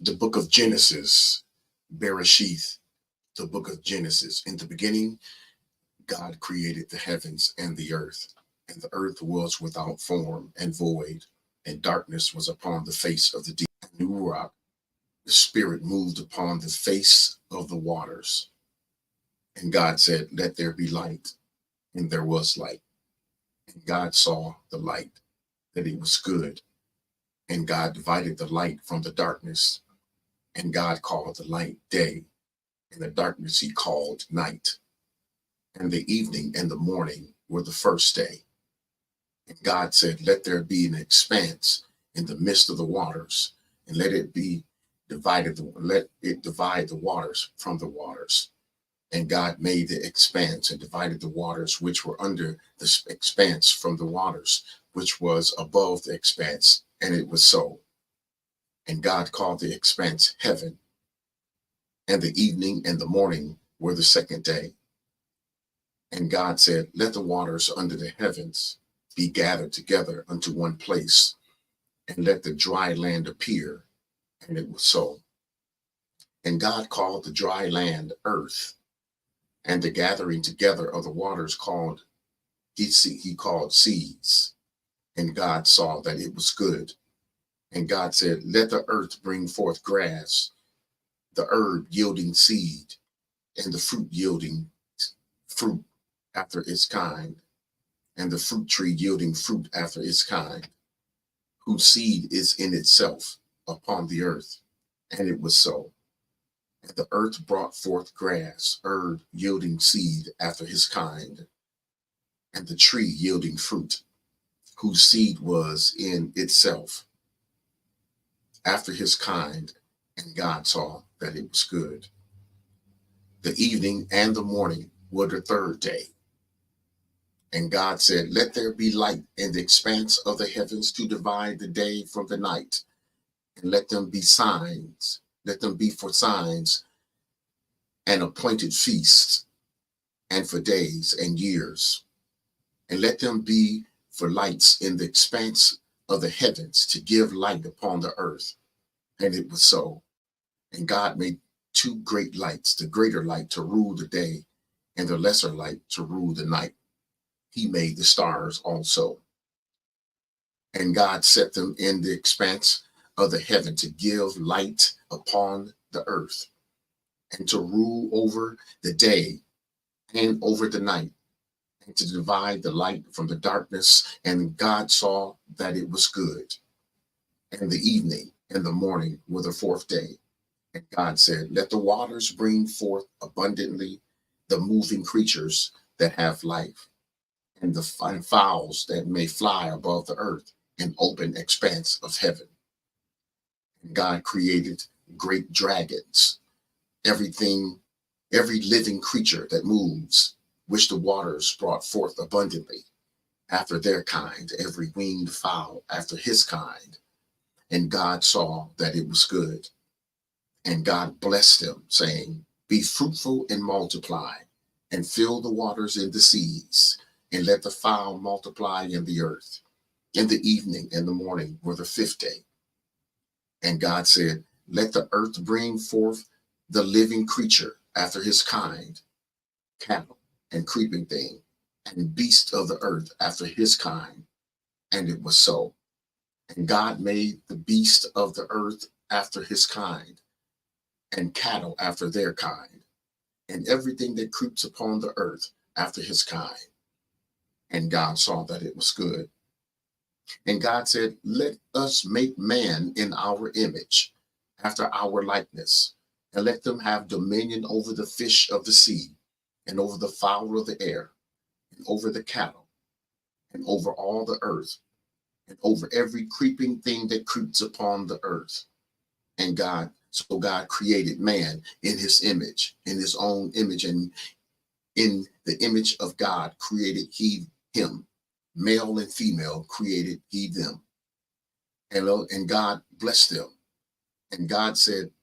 The book of Genesis, Bereshith, the book of Genesis. In the beginning, God created the heavens and the earth, and the earth was without form and void, and darkness was upon the face of the deep. And Ruach, the Spirit, moved upon the face of the waters. And God said, "Let there be light," and there was light. And God saw the light, that it was good. And God divided the light from the darkness. And God called the light day, and the darkness he called night. And the evening and the morning were the first day. And God said, "Let there be an expanse in the midst of the waters, and let it be divided, let it divide the waters from the waters." And God made the expanse and divided the waters which were under the expanse from the waters which was above the expanse. And it was so. And God called the expanse heaven. And the evening and the morning were the second day. And God said, "Let the waters under the heavens be gathered together unto one place, and let the dry land appear." And it was so. And God called the dry land earth, and the gathering together of the waters called he called seas. And God saw that it was good. And God said, "Let the earth bring forth grass, the herb yielding seed, and the fruit yielding fruit after its kind, and the fruit tree yielding fruit after its kind, whose seed is in itself upon the earth." And it was so. And the earth brought forth grass, herb yielding seed after his kind, and the tree yielding fruit, whose seed was in itself after his kind. And God saw that it was good. The evening and the morning were the third day. And God said, "Let there be light in the expanse of the heavens to divide the day from the night, and let them be signs, let them be for signs and appointed feasts, and for days and years, and let them be for lights in the expanse of the heavens to give light upon the earth." And it was so. And God made two great lights, the greater light to rule the day, and the lesser light to rule the night. He made the stars also. And God set them in the expanse of the heaven to give light upon the earth, and to rule over the day and over the night, and to divide the light from the darkness. And God saw that it was good. And the evening and the morning were the fourth day. And God said, "Let the waters bring forth abundantly the moving creatures that have life, and the fowls that may fly above the earth in open expanse of heaven." And God created great dragons, everything, every living creature that moves, which the waters brought forth abundantly after their kind, every winged fowl after his kind. And God saw that it was good. And God blessed them, saying, "Be fruitful and multiply, and fill the waters in the seas, and let the fowl multiply in the earth." In the evening and the morning were the fifth day. And God said, "Let the earth bring forth the living creature after his kind, cattle and creeping thing, and beast of the earth after his kind." And it was so. And God made the beast of the earth after his kind, and cattle after their kind, and everything that creeps upon the earth after his kind. And God saw that it was good. And God said, "Let us make man in our image, after our likeness, and let them have dominion over the fish of the sea, and over the fowl of the air, and over the cattle, and over all the earth, and over every creeping thing that creeps upon the earth." And God created man in his image, in his own image, and in the image of God created he him. Male and female created he them. And God blessed them. And God said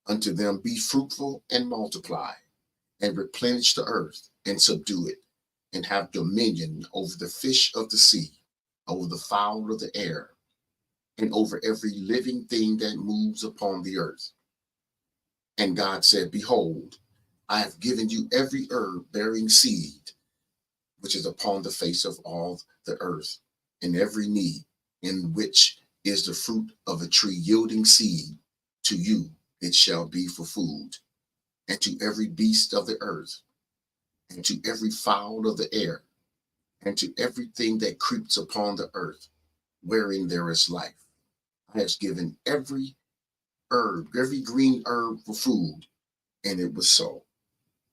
unto them, "Be fruitful and multiply, and replenish the earth, and subdue it, and have dominion over the fish of the sea, over the fowl of the air, and over every living thing that moves upon the earth. And God said, behold, I have given you every herb bearing seed, which is upon the face of all the earth, and every knee in which is the fruit of a tree yielding seed, to you it shall be for food, and to every beast of the earth, and to every fowl of the air, and to everything that creeps upon the earth, wherein there is life. I have given every herb, every green herb for food. And it was so.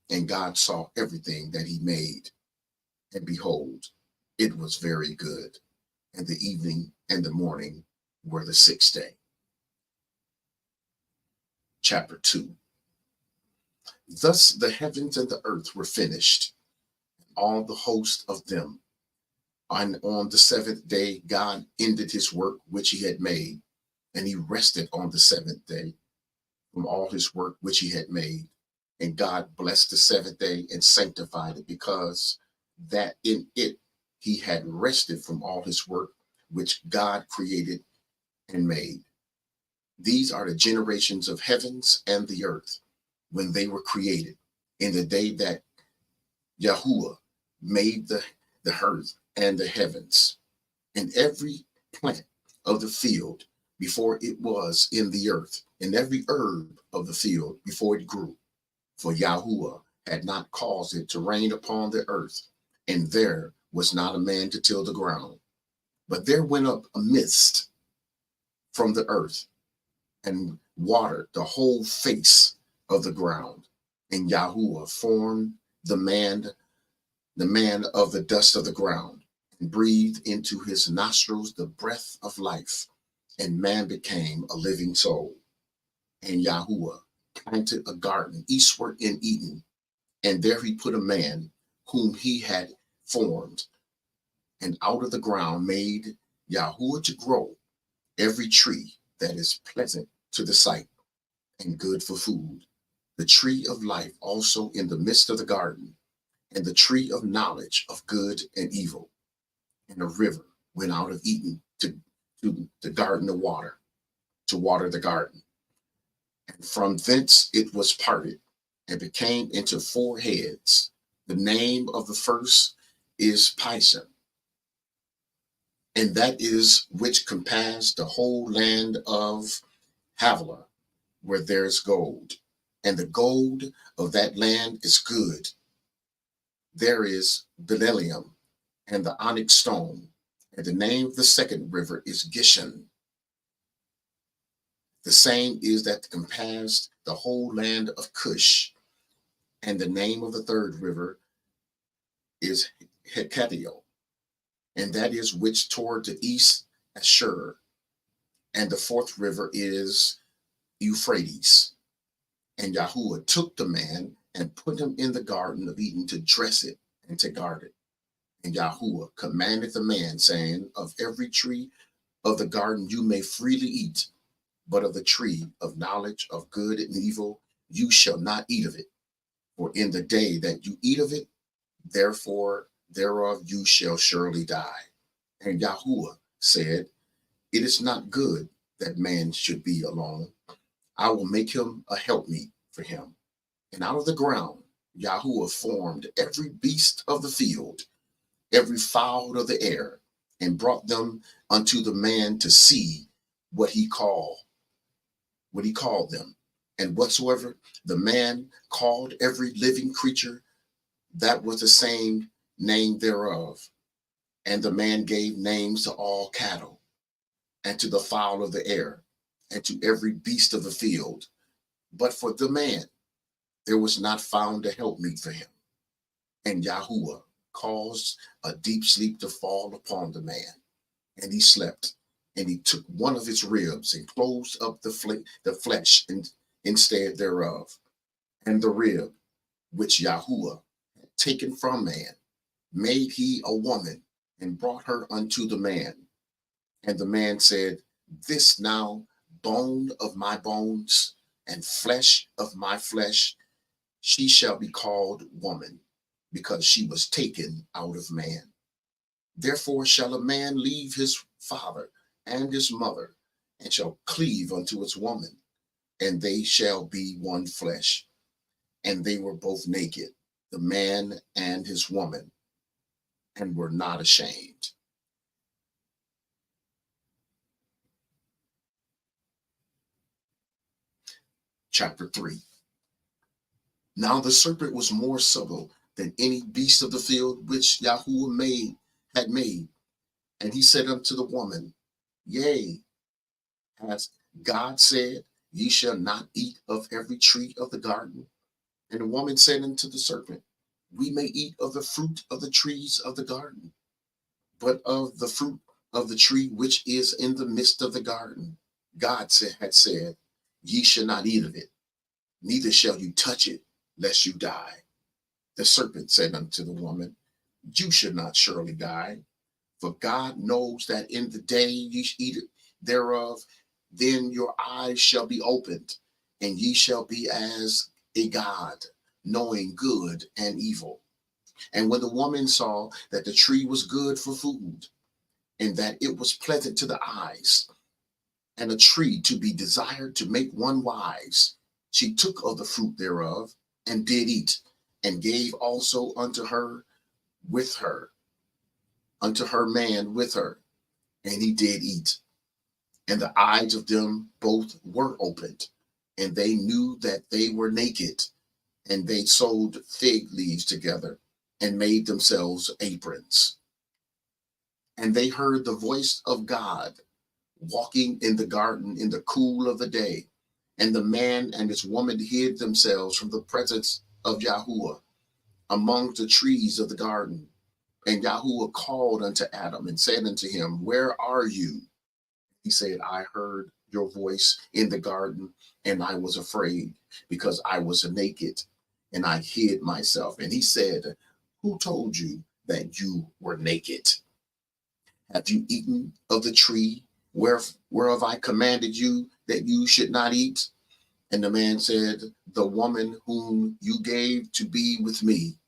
And God saw everything that he made, and behold, it was very good. And the evening and the morning were the sixth day. Chapter 2. Thus the heavens and the earth were finished, all the host of them. And on the seventh day, God ended his work which he had made, and he rested on the seventh day from all his work which he had made. And God blessed the seventh day and sanctified it, because that in it he had rested from all his work which God created and made. These are the generations of heavens and the earth when they were created, in the day that Yahuwah made the earth and the heavens, and every plant of the field before it was in the earth, and every herb of the field before it grew. For Yahuwah had not caused it to rain upon the earth, and there was not a man to till the ground. But there went up a mist from the earth, and watered the whole face of the ground. And Yahuwah formed the man of the dust of the ground, and breathed into his nostrils the breath of life, and man became a living soul. And Yahuwah planted a garden eastward in Eden, and there he put a man whom he had formed, and out of the ground made Yahuwah to grow every tree that is pleasant to the sight and good for food, the tree of life also in the midst of the garden, and the tree of knowledge of good and evil. And a river went out of Eden to the garden of water, to water the garden. And from thence it was parted, and became into four heads. The name of the first is Pison, and that is which compassed the whole land of Havilah, where there's gold. And the gold of that land is good. There is beryllium and the onyx stone. And the name of the second river is Gishon. The same is that compassed the whole land of Cush. And the name of the third river is Hecatio, and that is which toward the east Ashur. And the fourth river is Euphrates. And Yahuwah took the man and put him in the garden of Eden to dress it and to guard it. And Yahuwah commanded the man, saying, of every tree of the garden you may freely eat, but of the tree of knowledge of good and evil you shall not eat of it. For in the day that you eat of it, therefore thereof you shall surely die. And Yahuwah said, it is not good that man should be alone. I will make him a helpmeet for him. And out of the ground Yahuwah formed every beast of the field, every fowl of the air, and brought them unto the man to see what he called them. And whatsoever the man called every living creature, that was the same name thereof. And the man gave names to all cattle, and to the fowl of the air, and to every beast of the field. But for the man there was not found a helpmeet for him. And Yahuwah caused a deep sleep to fall upon the man, and he slept. And he took one of his ribs and closed up the flesh instead thereof. And the rib which Yahuwah had taken from man made he a woman, and brought her unto the man. And the man said, this now bone of my bones and flesh of my flesh, she shall be called woman, because she was taken out of man. Therefore shall a man leave his father and his mother, and shall cleave unto its woman, and they shall be one flesh. And they were both naked, the man and his woman, and were not ashamed. Chapter 3. Now the serpent was more subtle than any beast of the field which had made. And he said unto the woman, Yea, has God said, Ye shall not eat of every tree of the garden? And the woman said unto the serpent, We may eat of the fruit of the trees of the garden, but of the fruit of the tree which is in the midst of the garden, had said, Ye shall not eat of it, neither shall you touch it, lest you die. The serpent said unto the woman, You shall not surely die, for God knows that in the day ye eat thereof, then your eyes shall be opened, and ye shall be as a God, knowing good and evil. And when the woman saw that the tree was good for food, and that it was pleasant to the eyes, and a tree to be desired to make one wise, she took of the fruit thereof, and did eat, and gave also unto her man with her, and he did eat. And the eyes of them both were opened, and they knew that they were naked, and they sewed fig leaves together, and made themselves aprons. And they heard the voice of God walking in the garden in the cool of the day. And the man and his woman hid themselves from the presence of Yahuwah among the trees of the garden. And Yahuwah called unto Adam and said unto him, Where are you? He said, I heard your voice in the garden, and I was afraid because I was naked, and I hid myself. And he said, Who told you that you were naked? Have you eaten of the tree whereof I commanded you that you should not eat? And the man said, The woman whom you gave to be with me,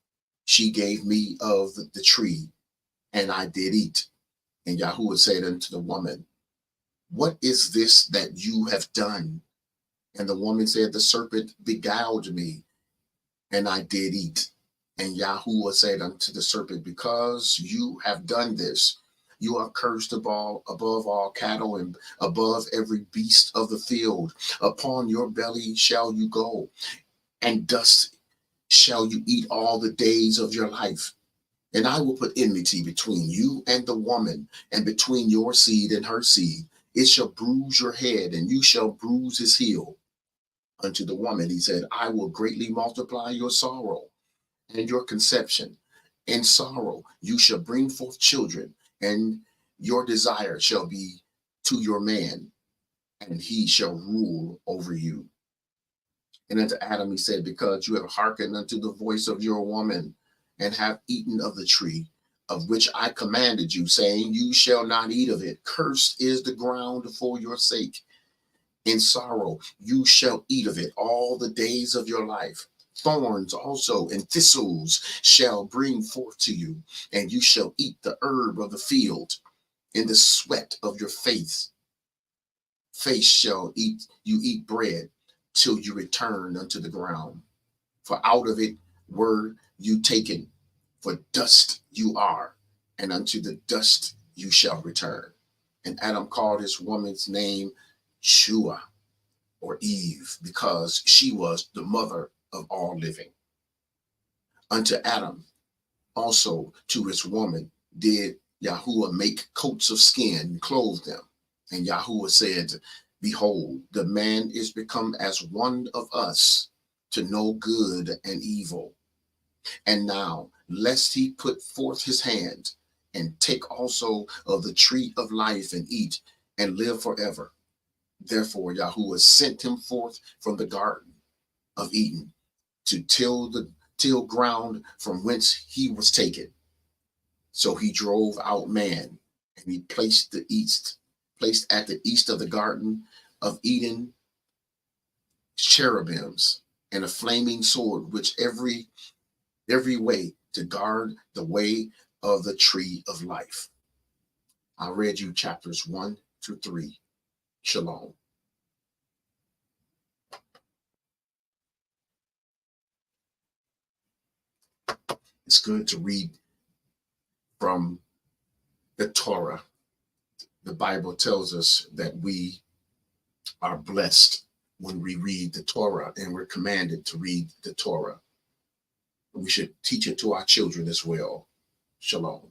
she gave me of the tree, and I did eat. And Yahuwah said unto the woman, What is this that you have done? And the woman said, The serpent beguiled me, and I did eat. And Yahuwah said unto the serpent, Because you have done this, you are cursed above all cattle and above every beast of the field. Upon your belly shall you go, and dust shall you eat all the days of your life. And I will put enmity between you and the woman, and between your seed and her seed. It shall bruise your head, and you shall bruise his heel. Unto the woman he said, I will greatly multiply your sorrow and your conception. In sorrow you shall bring forth children, and your desire shall be to your man, and he shall rule over you. And unto Adam he said, Because you have hearkened unto the voice of your woman, and have eaten of the tree of which I commanded you, saying, You shall not eat of it. Cursed is the ground for your sake. In sorrow you shall eat of it all the days of your life. Thorns also and thistles shall bring forth to you, and you shall eat the herb of the field. In the sweat of your face shall you eat bread till you return unto the ground. For out of it were you taken, for dust you are, and unto the dust you shall return. And Adam called his woman's name Shua, or Eve, because she was the mother of all living. Unto Adam also to his woman did Yahuwah make coats of skin and clothe them. And Yahuwah said, Behold, the man is become as one of us to know good and evil. And now, lest he put forth his hand and take also of the tree of life and eat and live forever. Therefore, Yahuwah sent him forth from the garden of Eden to till ground from whence he was taken. So he drove out man, and he placed at the east of the garden of Eden cherubims and a flaming sword, which every way to guard the way of the tree of life. I read you chapters 1 to 3. Shalom. It's good to read from the Torah. The Bible tells us that we are blessed when we read the Torah, and we're commanded to read the Torah. We should teach it to our children as well. Shalom.